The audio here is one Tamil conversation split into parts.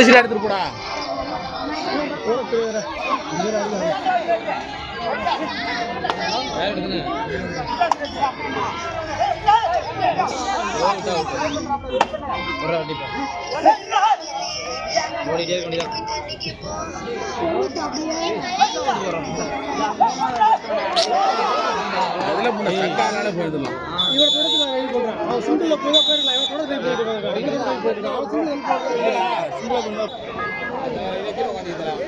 கடைசியில் எடுத்துட்டு போடா. ஓடிட்டே வேண்டியதான். அதில் சக்கானால போயிடலாம். இவர் தொடர்ந்து நான் வெயிட் பண்ணுறேன். அவன் சிங்கிளில் போய் போயிடலாம். இவன் தொடர்ந்து போயிட்டு இருக்காங்க. அவன் சிங்கிள் இதை உட்காந்துக்கலாம்.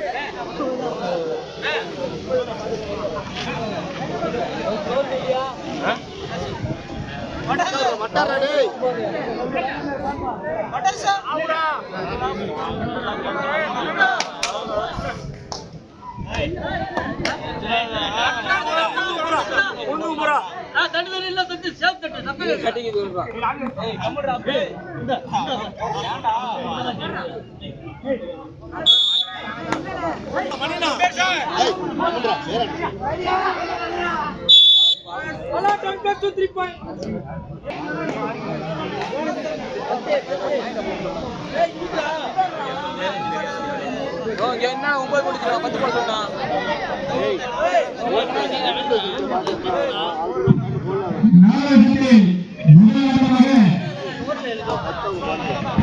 என்ன 9 முடிக்கிறோம் 10 போட சொன்னான். நாளை முதலாக